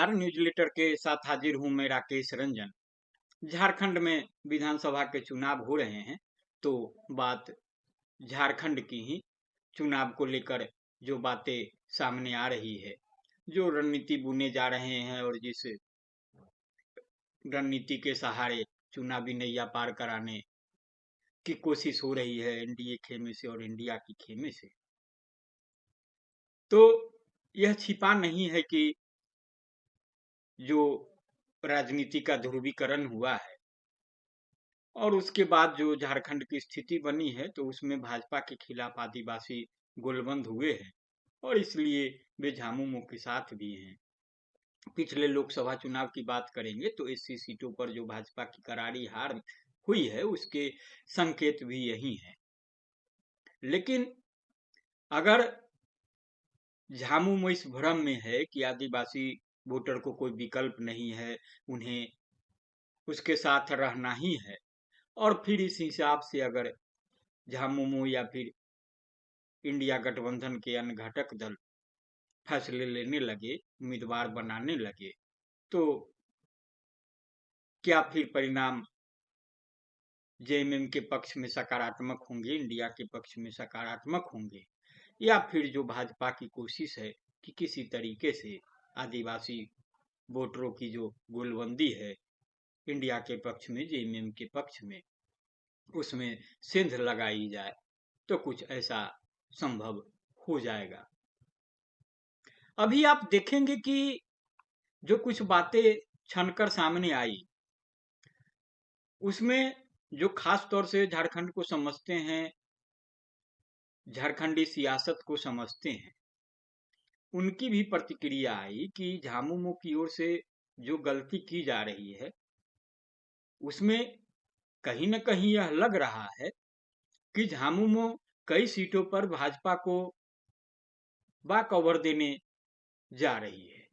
नमस्कार, न्यूज़लेटर के साथ हाजिर हूं मैं राकेश रंजन। झारखंड में विधानसभा के चुनाव हो रहे हैं, तो बात झारखंड की ही चुनाव को लेकर जो बातें सामने आ रही है, जो रणनीति बुने जा रहे हैं और जिस रणनीति के सहारे चुनावी नैया पार कराने की कोशिश हो रही है एनडीए खेमे से और इंडिया की खेमे से, तो यह छिपा नहीं है कि जो राजनीति का ध्रुवीकरण हुआ है और उसके बाद जो झारखंड की स्थिति बनी है, तो उसमें भाजपा के खिलाफ आदिवासी गोलबंद हुए हैं और इसलिए वे झामुमो के साथ भी हैं। पिछले लोकसभा चुनाव की बात करेंगे तो 80 सीटों पर जो भाजपा की करारी हार हुई है, उसके संकेत भी यही हैं। लेकिन अगर झामुमो इस भ्रम में है कि आदिवासी वोटर को कोई विकल्प नहीं है, उन्हें उसके साथ रहना ही है, और फिर इस हिसाब से अगर झामुमो या फिर इंडिया गठबंधन के अन्य घटक दल फैसले लेने लगे, उम्मीदवार बनाने लगे, तो क्या फिर परिणाम जेएमएम के पक्ष में सकारात्मक होंगे, इंडिया के पक्ष में सकारात्मक होंगे, या फिर जो भाजपा की कोशिश है कि किसी तरीके से आदिवासी वोटरों की जो गोलबंदी है इंडिया के पक्ष में, जेएमएम के पक्ष में, उसमें सेंध लगाई जाए, तो कुछ ऐसा संभव हो जाएगा। अभी आप देखेंगे कि जो कुछ बातें छनकर सामने आई, उसमें जो खास तौर से झारखंड को समझते हैं, झारखंडी सियासत को समझते हैं, उनकी भी प्रतिक्रिया आई कि झामुमो की ओर से जो गलती की जा रही है, उसमें कहीं न कहीं यह लग रहा है कि झामुमो कई सीटों पर भाजपा को बाकवर देने जा रही है।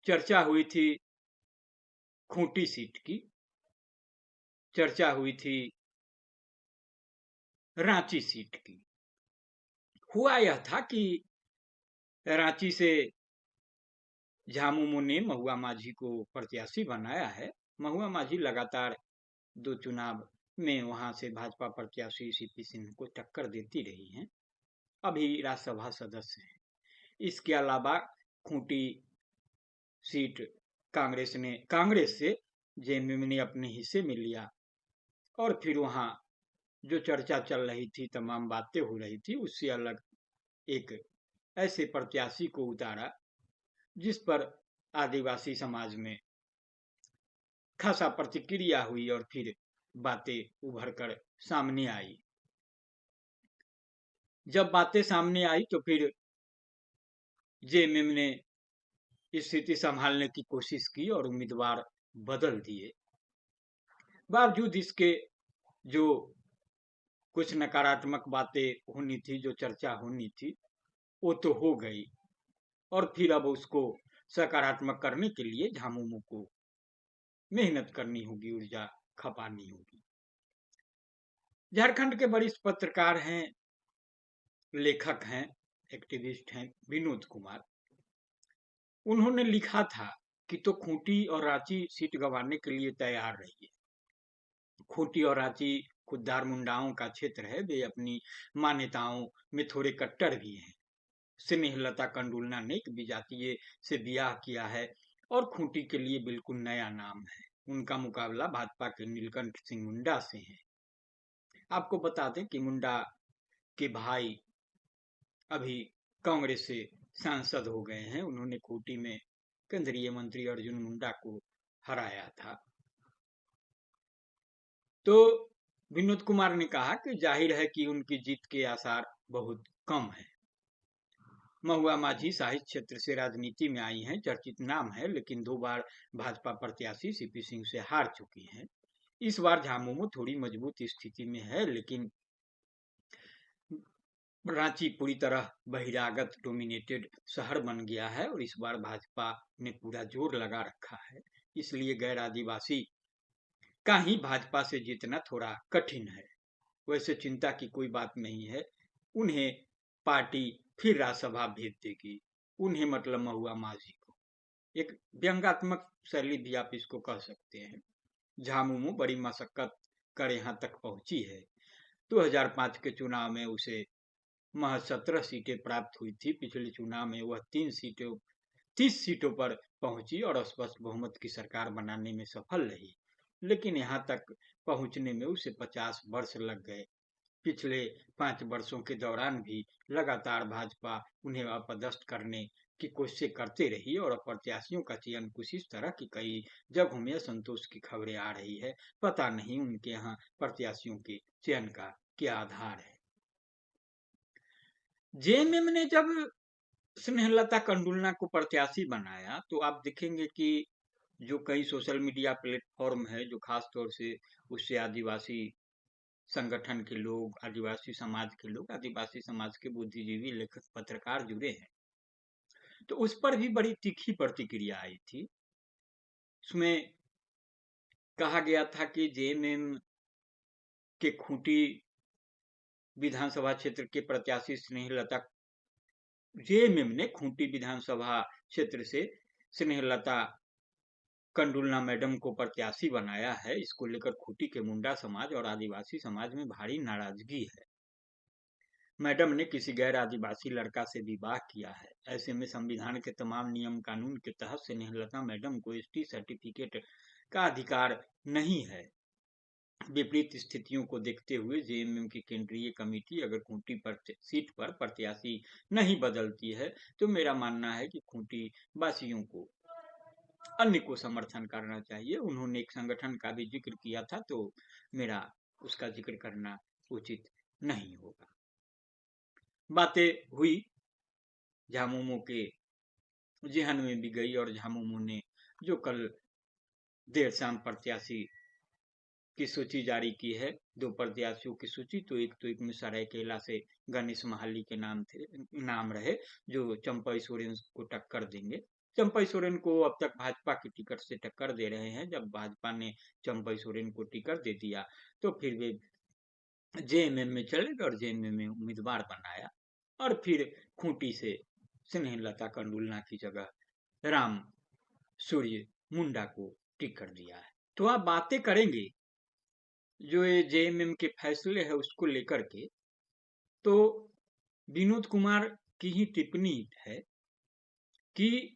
चर्चा हुई थी खूंटी सीट की, चर्चा हुई थी रांची सीट की। हुआ यह था कि रांची से झामुमो ने महुआ माझी को प्रत्याशी बनाया है। महुआ माझी लगातार 2 चुनाव में वहां से भाजपा प्रत्याशी सीपी सिंह को टक्कर देती रही हैं, अभी राज्यसभा सदस्य हैं। इसके अलावा खूंटी सीट कांग्रेस से जेएमएम ने अपने हिस्से में लिया, और फिर वहां जो चर्चा चल रही थी, तमाम बातें हो रही थी, उससे अलग एक ऐसे प्रत्याशी को उतारा जिस पर आदिवासी समाज में खासा प्रतिक्रिया हुई और फिर बातें उभर कर सामने आई। जब बातें सामने आई तो फिर जेएमएम ने स्थिति संभालने की कोशिश की और उम्मीदवार बदल दिए। बावजूद इसके जो कुछ नकारात्मक बातें होनी थी, जो चर्चा होनी थी, वो तो हो गई, और फिर अब उसको सकारात्मक करने के लिए झामुमो को मेहनत करनी होगी, ऊर्जा खपानी होगी। झारखंड के वरिष्ठ पत्रकार हैं, लेखक हैं, एक्टिविस्ट हैं विनोद कुमार। उन्होंने लिखा था कि तो खूंटी और रांची सीट गंवाने के लिए तैयार रहिए। खूंटी और रांची खुद्दार मुंडाओं का क्षेत्र है, वे अपनी मान्यताओं में थोड़े कट्टर भी हैं। स्नेहलता कंडुलना ने एक विजातीय से ब्याह किया है और खूंटी के लिए बिल्कुल नया नाम है। उनका मुकाबला भाजपा के नीलकंठ सिंह मुंडा से है। आपको बता दें कि मुंडा के भाई अभी कांग्रेस से सांसद हो गए हैं। उन्होंने खूंटी में केंद्रीय मंत्री अर्जुन मुंडा को हराया था। तो विनोद कुमार ने कहा कि जाहिर है कि उनकी जीत के आसार बहुत कम है। महुआ माझी साहित्य क्षेत्र से राजनीति में आई हैं, चर्चित नाम है, लेकिन 2 बार भाजपा प्रत्याशी सीपी सिंह से हार चुकी हैं। इस बार झामुमो थोड़ी मजबूत स्थिति में है, लेकिन रांची पूरी तरह बहिरागत डोमिनेटेड शहर बन गया है और इस बार भाजपा ने पूरा जोर लगा रखा है। इसलिए गैर आदिवासी का ही भाजपा से जीतना थोड़ा कठिन है। वैसे चिंता की कोई बात नहीं है, उन्हें पार्टी फिर राज्यसभा भेज देगी, उन्हें मतलब महुआ माझी को। एक व्यंग्यात्मक शैली भी आप इसको कह सकते हैं। झामुमो बड़ी मशक्कत कर यहाँ तक पहुंची है। 2005 के चुनाव में उसे महज 17 सीटें प्राप्त हुई थी। पिछले चुनाव में वह 30 सीटों पर पहुंची और स्पष्ट बहुमत की सरकार बनाने में सफल रही, लेकिन यहाँ तक पहुंचने में उसे 50 वर्ष लग गए। पिछले 5 वर्षों के दौरान भी लगातार भाजपा उन्हें अपदस्थ करने की कोशिशें करते रही और प्रत्याशियों का चयन कुछ इस तरह की कई जगहों में असंतोष की खबरें आ रही है। पता नहीं उनके यहाँ प्रत्याशियों के चयन का क्या आधार है। जेएमएम ने जब स्नेहलता कंडुलना को प्रत्याशी बनाया तो आप देखेंगे कि जो कई सोशल मीडिया प्लेटफॉर्म है, जो खास तौर से उससे आदिवासी संगठन के लोग, आदिवासी समाज के लोग, आदिवासी समाज के बुद्धिजीवी, लेखक, पत्रकार जुड़े हैं, तो उस पर भी बड़ी तीखी प्रतिक्रिया आई थी। उसमें कहा गया था कि जेएमएम के खूंटी विधानसभा क्षेत्र के प्रत्याशी स्नेहलता, जेएमएम ने खूंटी विधानसभा क्षेत्र से स्नेहलता कंडुलना मैडम को प्रत्याशी बनाया है। इसको लेकर खूंटी के मुंडा समाज और आदिवासी समाज में भारी नाराजगी है। मैडम ने किसी गैर आदिवासी लड़का से विवाह किया है। ऐसे में संविधान के तमाम नियम कानून के तहत स्नेहलता मैडम को एसटी सर्टिफिकेट का अधिकार नहीं है। विपरीत स्थितियों को देखते हुए जेएमएम की केंद्रीय कमेटी अगर खूंटी पर सीट पर प्रत्याशी नहीं बदलती है तो मेरा मानना है कि खूंटी वासियों को अन्य को समर्थन करना चाहिए। उन्होंने एक संगठन का भी जिक्र किया था, तो मेरा उसका जिक्र करना उचित नहीं होगा। बातें हुई, झामुमो के जेहन में भी गई और झामुमो ने जो कल देर शाम प्रत्याशी की सूची जारी की है, 2 प्रत्याशियों की सूची, तो एक में सरायकेला से गणेश महाली के नाम रहे जो चंपई सोरेन को टक्कर देंगे। चंपई सोरेन को अब तक भाजपा की टिकट से टक्कर दे रहे हैं। जब भाजपा ने चंपई सोरेन को टिकट दे दिया तो फिर वे जेएमएम में चले गए और जेएमएम में उम्मीदवार बनाया और फिर खूंटी से स्नेहलता कंडुलना की जगह राम सूर्य मुंडा को टिकट दिया है। तो आप बातें करेंगे जो ये जेएमएम के फैसले है उसको लेकर के, तो विनोद कुमार की ही टिप्पणी है कि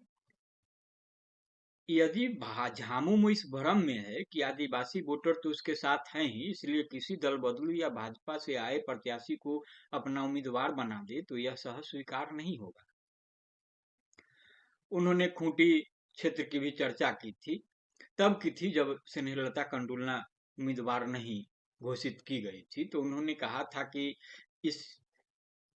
यदि झामुमो इस भ्रम में है कि आदिवासी वोटर तो उसके साथ हैं ही, इसलिए किसी दल बदलू या भाजपा से आए प्रत्याशी को अपना उम्मीदवार बना दे तो यह सहज स्वीकार नहीं होगा। उन्होंने खूंटी क्षेत्र की भी चर्चा की थी, तब की थी जब स्नेहलता कंडुलना उम्मीदवार नहीं घोषित की गई थी। तो उन्होंने कहा था कि इस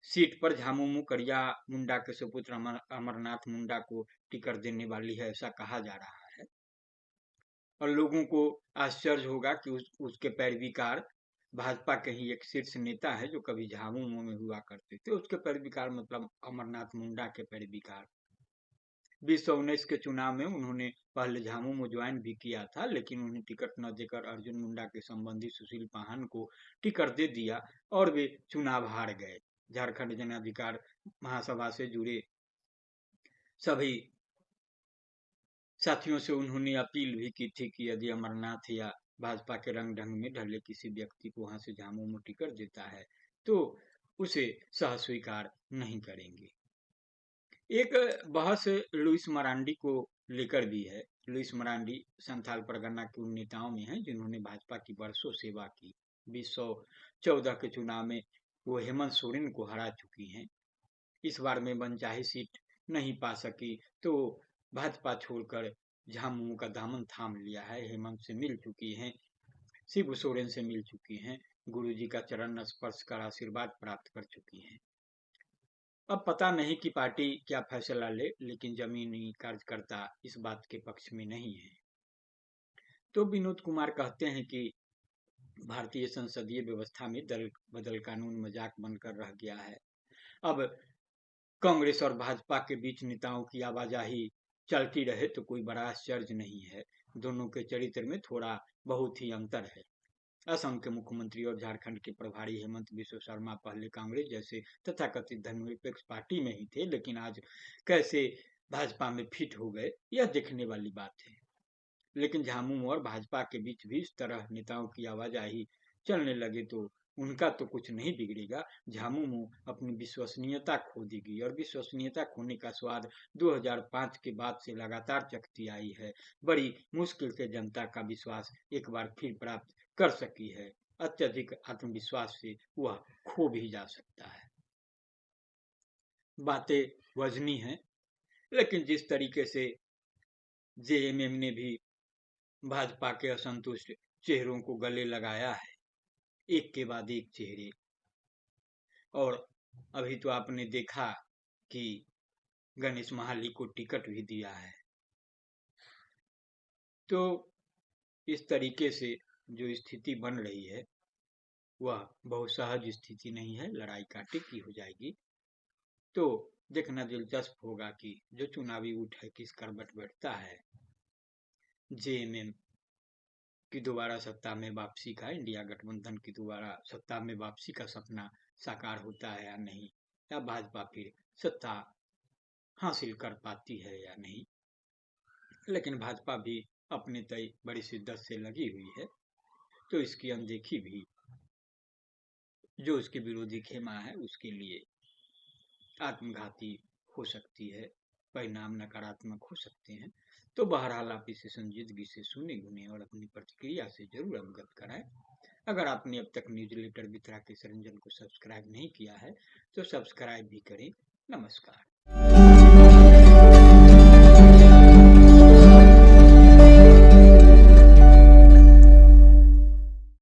सीट पर झामुमो करिया मुंडा के सुपुत्र अमरनाथ मुंडा को टिकट देने वाली है, ऐसा कहा जा रहा है और लोगों को आश्चर्य होगा कि उसके पैरवीकार भाजपा के ही एक शीर्ष नेता है जो कभी झामुमो में हुआ करते थे, उसके पैरवीकार मतलब अमरनाथ मुंडा के पैरवीकार। 2019 के चुनाव में उन्होंने पहले झामुमो ज्वाइन भी किया था, लेकिन उन्हें टिकट न देकर अर्जुन मुंडा के संबंधी सुशील पाहन को टिकट दे दिया और वे चुनाव हार गए। झारखंड जन अधिकार महासभा से जुड़े सभी साथियों से उन्होंने अपील भी की थी कि यदि अमरनाथ या भाजपा के रंग ढंग में ढले किसी व्यक्ति को वहां से झामुमो टिकट देता है तो उसे सह स्वीकार नहीं करेंगे। एक बहस लुइस मरांडी को लेकर भी है। लुइस मरांडी संथाल परगना के उन नेताओं में हैं जिन्होंने भाजपा की वर्षों सेवा की। 2014 के चुनाव में वो हेमंत सोरेन को हरा चुकी हैं। इस बार में मनचाही सीट नहीं पा सकी तो भाजपा छोड़कर झामुमो का दामन थाम लिया है। हेमंत से मिल चुकी हैं, शिबू सोरेन से मिल चुकी हैं, गुरुजी का चरण स्पर्श कर आशीर्वाद प्राप्त कर चुकी हैं। अब पता नहीं कि पार्टी क्या फैसला ले, लेकिन जमीनी कार्यकर्ता इस बात के पक्ष में नहीं है। तो विनोद कुमार कहते हैं कि भारतीय संसदीय व्यवस्था में दल बदल कानून मजाक बनकर रह गया है। अब कांग्रेस और भाजपा के बीच नेताओं की आवाजाही चलती रहे तो कोई बड़ा आश्चर्य नहीं है। दोनों के चरित्र में थोड़ा बहुत ही अंतर है। असम के मुख्यमंत्री और झारखंड के प्रभारी हेमंत बिस्व शर्मा पहले कांग्रेस जैसे तथाकथित धर्मनिरपेक्ष पार्टी में ही थे, लेकिन आज कैसे भाजपा में फिट हो गए, यह देखने वाली बात है। लेकिन झामुमो और भाजपा के बीच भी इस तरह नेताओं की आवाजाही चलने लगे तो उनका तो कुछ नहीं बिगड़ेगा। झामुमो अपनी विश्वसनीयता खो देगी और विश्वसनीयता खोने का स्वाद 2005 के बाद से लगातार चखती आई है। बड़ी मुश्किल से जनता का विश्वास एक बार फिर प्राप्त कर सकी है। अत्यधिक आत्मविश्वास से वह खो भी जा सकता है। बातें वजनी हैं, लेकिन जिस तरीके से जेएमएम ने भी भाजपा के असंतुष्ट चेहरों को गले लगाया है, एक के बाद एक चेहरे, और अभी तो आपने देखा कि गणेश महाली को टिकट भी दिया है। तो इस तरीके से जो स्थिति बन रही है वह बहुत सहज स्थिति नहीं है, लड़ाई कांटे की हो जाएगी। तो देखना दिलचस्प होगा कि जो चुनावी ऊँट है किस करवट बैठता है। जेएमएम की दोबारा सत्ता में वापसी का, इंडिया गठबंधन की दोबारा सत्ता में वापसी का सपना साकार होता है या नहीं, या भाजपा फिर सत्ता हासिल कर पाती है या नहीं। लेकिन भाजपा भी अपने तय बड़ी शिद्दत से लगी हुई है, तो इसकी अनदेखी भी जो उसके विरोधी खेमा है उसके लिए आत्मघाती हो सकती है, परिणाम नकारात्मक हो सकते हैं। तो बहरहाल आप इसे संजीदगी से सुने गुने और अपनी प्रतिक्रिया से जरूर अवगत कराएं। अगर आपने अब तक न्यूज़लेटर वितरा के सरंजन को सब्सक्राइब नहीं किया है तो सब्सक्राइब भी करें। नमस्कार।